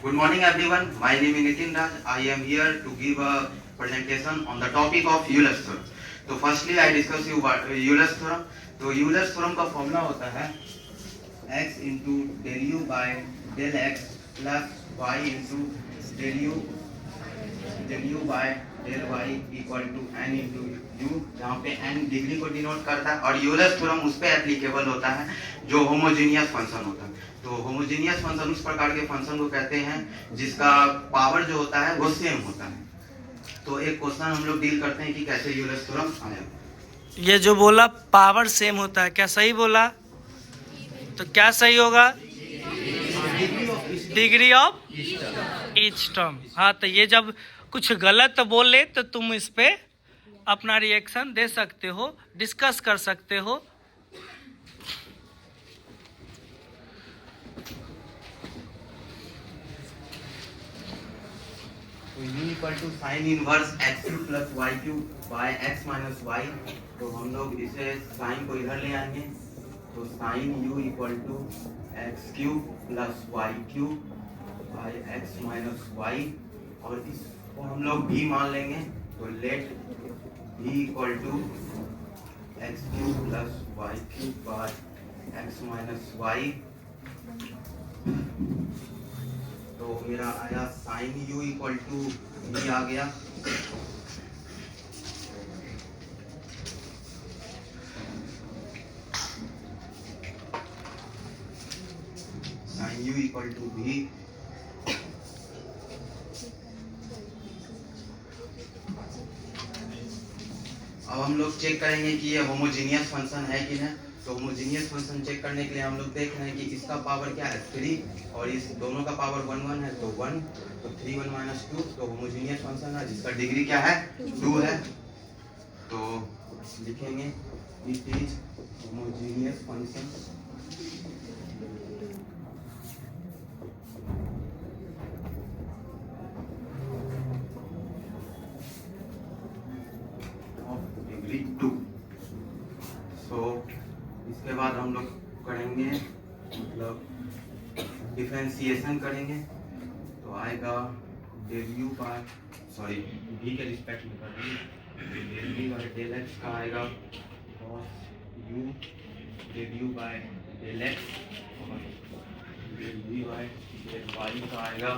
Good morning everyone. My name is Nitin Raj. I am here to give a presentation on the topic of Euler's theorem. तो firstly I discuss you what Euler's theorem. तो Euler's theorem का formula होता है x into del u by del x plus y into del u by del y equal to n into u, जहाँ पे n degree को denote करता है और यूलर्स थ्योरम उस पे एप्लीकेबल होता है जो होमोजीनियस फंक्शन होता है। तो होमोजीनियस फंक्शन उस प्रकार के फंक्शन को कहते हैं जिसका पावर जो होता है वो सेम होता है। तो एक क्वेश्चन हम लोग डील करते हैं कि कैसे यूलर्स थ्योरम आया। ये जो बोला पावर सेम होता है, क्या सही बोला? तो क्या सही होगा? Degree of each term. हाँ, तो ये जब कुछ गलत बोले तो तुम इस पे अपना रिएक्शन दे सकते हो, डिस्कस कर सकते हो। तो u equal to sine inverse x cube plus y cube by x minus y. तो हम लोग इसे साइन को इधर ले आएंगे, तो sine u equal to x cube plus y cube by x minus y, और इसको हम लोग v मान लेंगे। तो let v equal to x cube plus y cube by x minus y. तो मेरा आया sine u equal to v आ गया। Sine u equal to v। अब हम लोग चेक करेंगे कि ये होमोजीनियस फंक्शन है कि नहीं। तो होमोजीनियस फंक्शन चेक करने के लिए हम लोग देख रहे हैं कि इसका पावर क्या है 3 और इस दोनों का पावर 1 1 है, तो 1 तो 3 1 माइनस 2। तो होमोजीनियस फंक्शन है जिसका डिग्री क्या है 2 है। तो लिखेंगे it is homogeneous function of degree 2। सो इसके बाद हम लोग करेंगे मतलब डिफरेंशिएशन करेंगे। तो आएगा del u by sorry v के रिस्पेक्ट में करेंगे, del v by del x का आएगा cos u, del u by del x और del v by del y का आएगा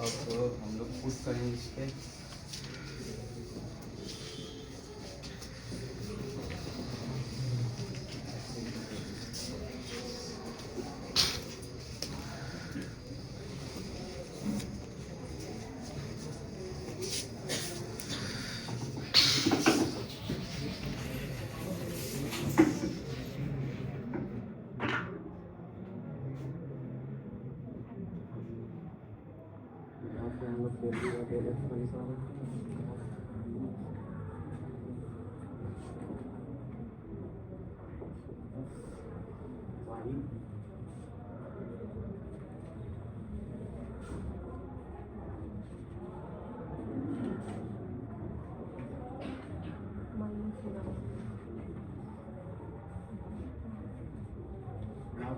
अब हम लोग पुट करेंगे इस पे।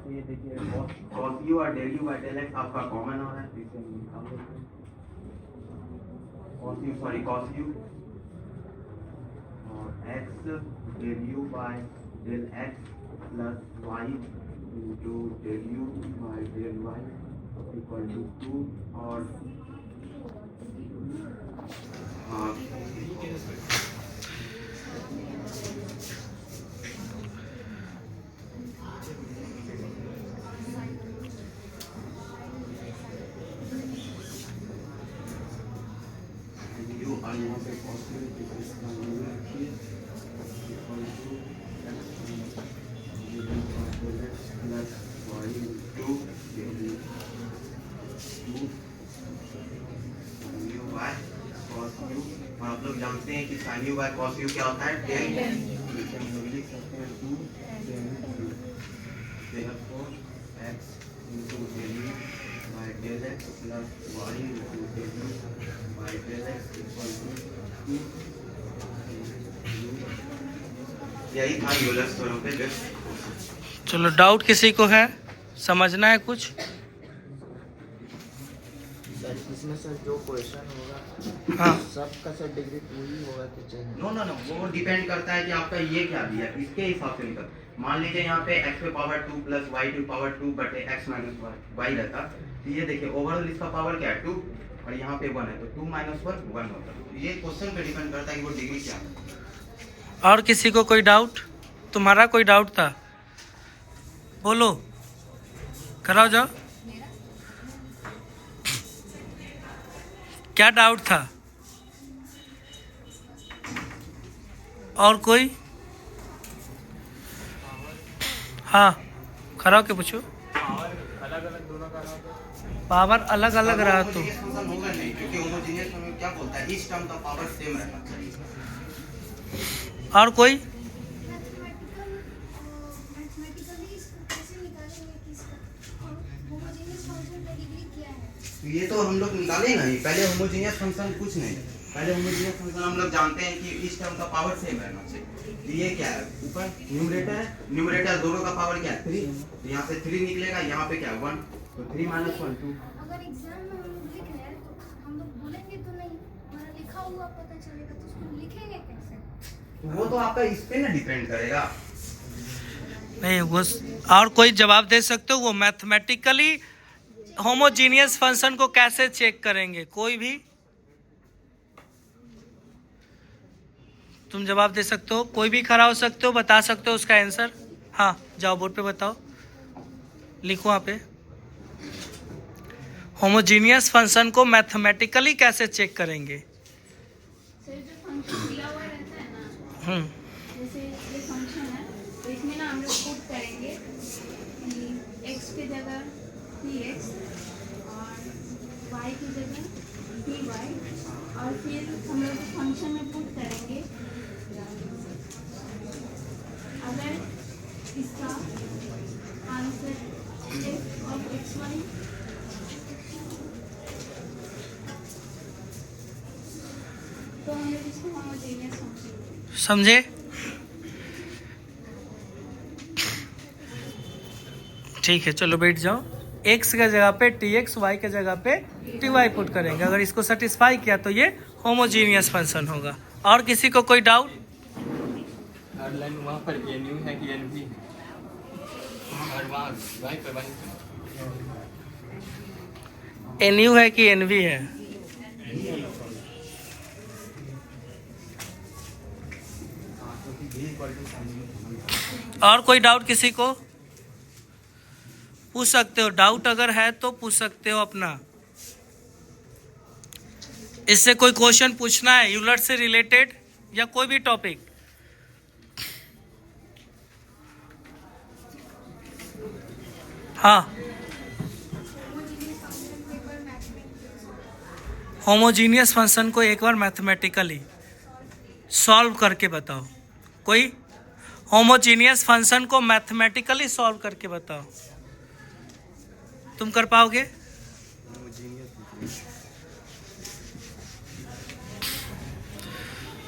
ये देखिए cos u और del u by del x आपका कॉमन हो रहा है, इसे निकाल देते हैं। cos u और x del u by del x plus y into del u by del y equal to 2 और यहाँ पे प्लस y टू लोग जानते हैं कि sin u by cos u क्या होता है, tan। हम लोग लिख सकते हैं 2 tan u। therefore x into del u by del x plus y into del u by del x equal to 2। यही था यूलर्स थ्योरम पे जस्ट। चलो, डाउट किसी को है, समझना है कुछ? सर इसमें सर जो क्वेश्चन होगा हाँ, सबका सर डिग्री 2 ही होगा कि चाहिए? नो नो नो, वो डिपेंड करता है कि आपका ये क्या दिया है, इसके हिसाब से निकल। मान लीजिए यहाँ पे x पे power 2 plus y to power 2 बटे x माइनस y रहता, तो ये देखिए ओवरऑल इसका पावर क्या है 2 और यहाँ पे 1 है, तो 2 माइनस 1 1 होता है। तो ये क्वेश्चन पे डिपेंड करता है कि वो डिग्री क्या है। और किसी को कोई डाउट? तुम्हारा कोई डाउट था? बोलो, कराओ जाओ। क्या डाउट था? और कोई? हाँ, खड़ा होके पूछो। पावर अलग अलग रहा तो होमोजेनियस फंक्शन होगा नहीं, क्योंकि होमोजेनियस फंक्शन क्या बोलता है, ईच टर्म का पावर सेम रहना चाहिए। और कोई? तो ये तो हम लोग निकालेंगे ही, पहले होमोजेनियस फंक्शन कुछ नहीं, पहले होमोजेनियस फंक्शन हम लोग जानते हैं कि ईच टर्म का पावर सेम रहना चाहिए। तो ये क्या है, ऊपर न्यूमरेटर है, न्यूमरेटर दोनों का पावर क्या है 3, तो यहाँ से 3 निकलेगा, यहाँ पे क्या है 1, तो 3 माइनस 1 2। अगर एग्जाम में हम लोग लिख रहे हैं तो हम लोग बोलेंगे तो नहीं, हमारा लिखा हुआ पता चलेगा तो उसको लिखेंगे कैसे? वो तो आपका इस पे ना डिपेंड करेगा। नहीं, वो और कोई जवाब दे सकते हो? वो मैथमेटिकली होमोजीनियस फंक्शन को कैसे चेक करेंगे? कोई भी तुम जवाब दे सकते हो, कोई भी खड़ा हो सकते हो, बता सकते हो उसका आंसर। हाँ, जाओ बोर्ड पे बताओ, लिखो वहाँ पे। होमोजीनियस फंक्शन को मैथमेटिकली कैसे चेक करेंगे? सर जो फंक्शन दिया हुआ रहता है ना, जैसे ये फंक्शन है तो इसमें ना हम लोग पुट करेंगे कि x की जगह dx और y की जगह dy, और फिर हम लोग फंक्शन में पुट करेंगे अगर इसका आंसर f of xy तो हम लोग इसको होमोजेनियस फंक्शन। समझे? ठीक है, चलो बैठ जाओ। x के जगह पे tx, y के जगह पे ty पुट करेंगे। अगर इसको सेटिस्फाई किया तो ये होमोजीनियस फंक्शन होगा। और किसी को कोई डाउट? लाइन वहाँ पर NU है कि NV और वहाँ y पर NU है कि NV है? और कोई डाउट किसी को? पूछ सकते हो, डाउट अगर है तो पूछ सकते हो अपना। इससे कोई क्वेश्चन पूछना है यूलर से रिलेटेड या कोई भी टॉपिक? हाँ, होमोजीनियस फंक्शन को एक बार मैथमेटिकली सॉल्व करके बताओ। कोई होमोजीनियस फंक्शन को मैथमेटिकली सॉल्व करके बताओ। तुम कर पाओगे?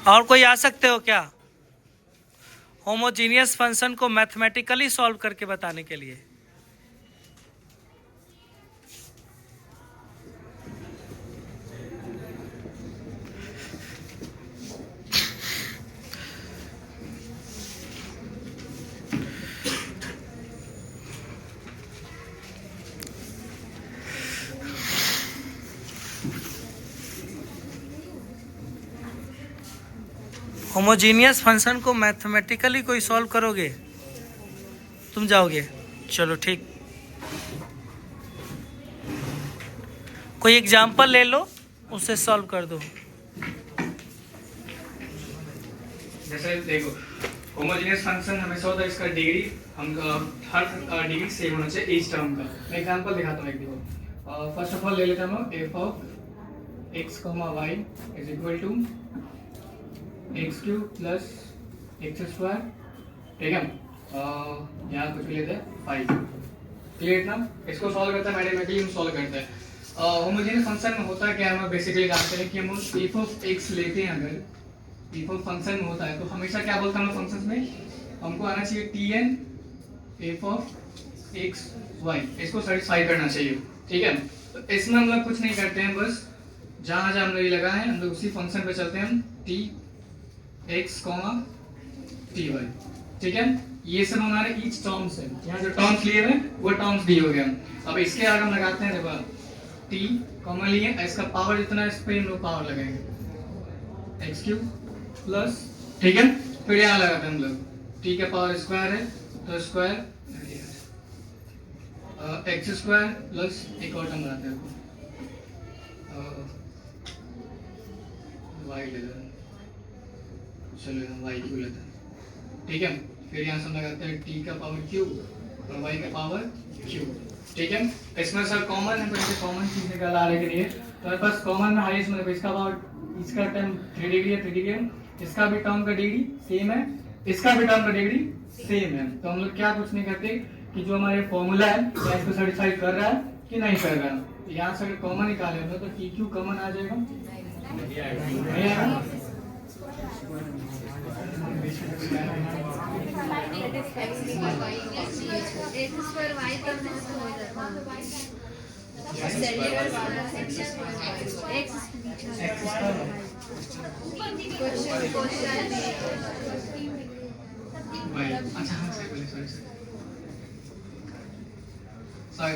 और कोई आ सकते हो क्या होमोजीनियस फंक्शन को मैथमेटिकली सॉल्व करके बताने के लिए? होमोजीनियस फंक्शन को मैथमेटिकली कोई सॉल्व करोगे? तुम जाओगे? चलो ठीक, कोई एग्जांपल ले लो, उससे सॉल्व कर दो। जैसे देखो, होमोजेनियस फंक्शन हमेशा होता है इसका डिग्री हम हर डिग्री सेम होना चाहिए ईच टर्म का। मैं एग्जांपल दिखाता हूँ एक, देखो फर्स्ट ऑफ ऑल ले लेता हूँ f of x, y is equal to x cube plus x square, ठीक है। यहाँ कुछ भी लेते हैं 5, क्लियर ना। इसको सॉल्व करते हैं मैथमेटिकली, हम सॉल्व करते हैं। होमोजेनियस फंक्शन में होता है क्या, हम बेसिकली जानते हैं कि हम एफ ऑफ एक्स लेते हैं, अगर एफ ऑफ फंक्शन में होता है तो हमेशा क्या बोलता है फंक्शंस में, हमको आना चाहिए t n f of x y, इसको सेटिस्फाई करना चाहिए, ठीक है। तो इसमें हम लोग कुछ नहीं करते हैं, बस जहां जहां हम लोग लगा है हम लोग उसी फंक्शन पे चलते हैं, t x comma t y, ठीक है। ये सब हमारे ईच टर्म्स है, यहाँ जो टर्म्स लिए हुए वो टर्म्स दिए हो गए। अब इसके आगे हम लगाते हैं, देखो टी कॉमन लिए, इसका पावर जितना है इस पे हम लोग पावर लगाएंगे, एक्स क्यूब प्लस, ठीक है। फिर यहाँ लगाते हैं हम लोग टी का पावर स्क्वायर है तो स्क्वायर एक्स स्क्वायर प्लस एक और टर्म बनाते हैं वाई ले लेते हैं, चलो वाई क्यू लेते हैं, ठीक है। फिर यहाँ से हम लगाते हैं टी का पावर क्यूब और वाई का पावर क्यूब, ठीक है। इसमें सर कॉमन है, तो इसे कॉमन चीज निकालने के लिए तो हमारे पास कॉमन में हाईएस्ट मतलब इसका पावर, इसका टर्म 3 डिग्री है, 3 डिग्री है, इसका भी टर्म का डिग्री सेम है, इसका भी टर्म का डिग्री सेम है। तो हम लोग क्या कुछ नहीं करते कि जो हमारे फॉर्मूला है क्या इसको सेटिस्फाई कर रहा है कि नहीं कर रहा है। यहाँ से अगर कॉमन निकाले तो टी क्यू कॉमन आ जाएगा, नहीं आएगा।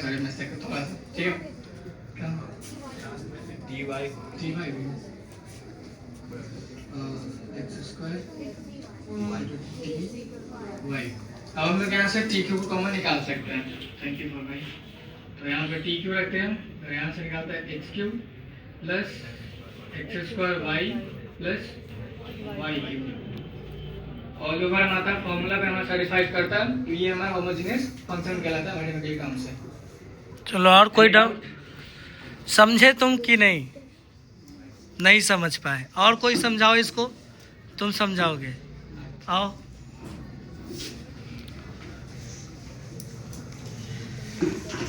सॉरी मिस्टेक थोड़ा सा, ठीक है। T y x square y. अब हम लोग यहाँ से टी क्यू को कॉमन निकाल सकते हैं, थैंक यू फॉर भाई। तो यहाँ पे टी क्यू रखते हैं और यहाँ से निकालते हैं x cube plus x square y plus y cube, all over हमारा फॉर्मूला पे हमारा सेटिस्फाई करता है, ये हमारा होमोजेनियस फंक्शन कहलाता है मैथमेटिकल टर्म से। चलो और कोई डाउट, समझे तुम कि नहीं समझ पाए? और कोई समझाओ इसको, तुम समझाओगे, आओ।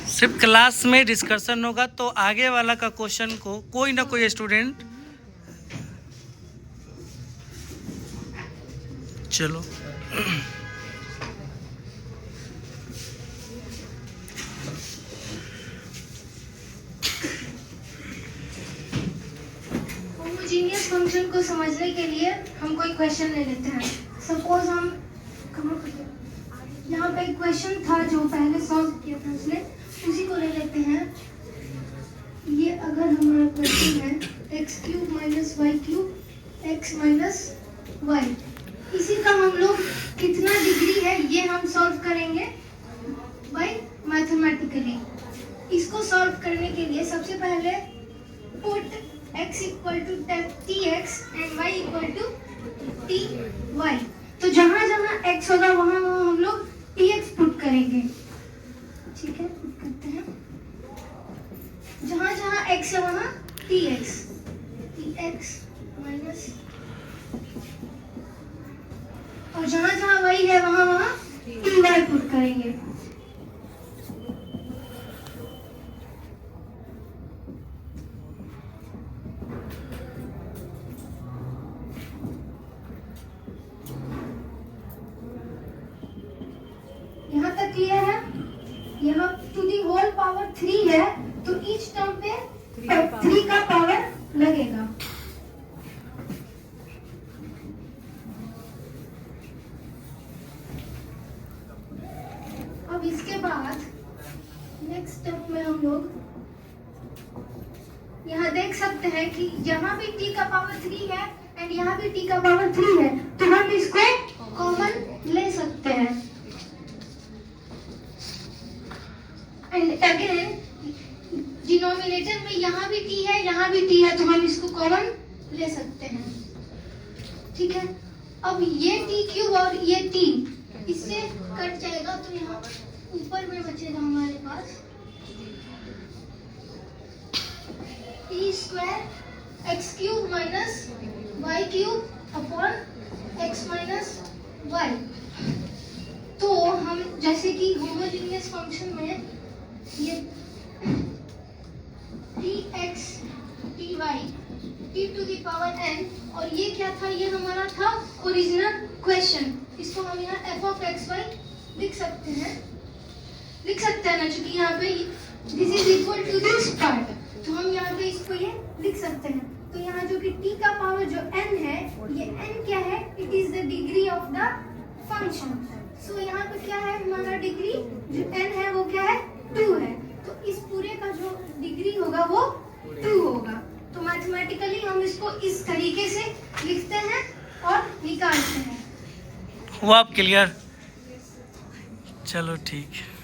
सिर्फ क्लास में डिस्कशन होगा तो आगे वाला का क्वेश्चन को कोई ना कोई स्टूडेंट, चलो होमोजेनियस फंक्शन को समझने के लिए हम कोई क्वेश्चन ले लेते हैं। सपोज हम यहाँ पे एक क्वेश्चन था जो पहले सॉल्व किया था उसने, उसी को ले लेते हैं। ये अगर हमारा क्वेश्चन है x cube minus y cube x minus y, इसी का हम लोग कितना डिग्री है ये हम सॉल्व करेंगे बाय मैथमेटिकली। इसको सॉल्व करने के लिए सबसे पहले put x equal to tx and y equal to ty। तो जहाँ जहाँ x होगा वहाँ वहाँ हम लोग tx पुट करेंगे, ठीक है। पुट करते हैं, जहाँ जहाँ x है वहाँ tx माइनस, और जहाँ जहाँ y है वहाँ वहाँ ty पुट करेंगे। यहाँ तक क्लियर है? यहाँ टू दी होल पावर 3 है तो ईच टर्म पे 3 का पावर लगेगा। अब इसके बाद नेक्स्ट स्टेप में हम लोग यहाँ देख सकते हैं कि यहाँ भी t का पावर 3 है एंड यहाँ भी t का पावर 3 है, तो हम इसको कॉमन ले सकते हैं। एंड अगेन डिनोमिनेटर में यहाँ भी t है यहाँ भी t है, तो हम इसको कॉमन ले सकते हैं, ठीक है। अब ये t क्यूब और ये t इससे कट जाएगा, तो यहाँ ऊपर में बचेगा हमारे पास t square x cube minus y cube upon x minus y. तो हम जैसे कि होमोजीनियस फंक्शन में ये t x t y t to the power n, और ये क्या था, ये हमारा था ओरिजिनल क्वेश्चन। इसको हम यहाँ f ऑफ एक्स वाई लिख सकते हैं ना, क्योंकि यहाँ पे this is equal to this part, तो हम यहाँ पे इसको ये लिख सकते हैं। तो यहाँ जो कि t का पावर जो n है, ये n क्या है, it is the degree of the function. So यहाँ पे क्या है हमारा डिग्री, जो n है वो क्या है 2 है, तो इस पूरे का जो डिग्री होगा वो 2 होगा। तो मैथमेटिकली हम इसको इस तरीके से लिखते हैं और निकालते हैं। हुआ आप क्लियर? चलो ठीक है।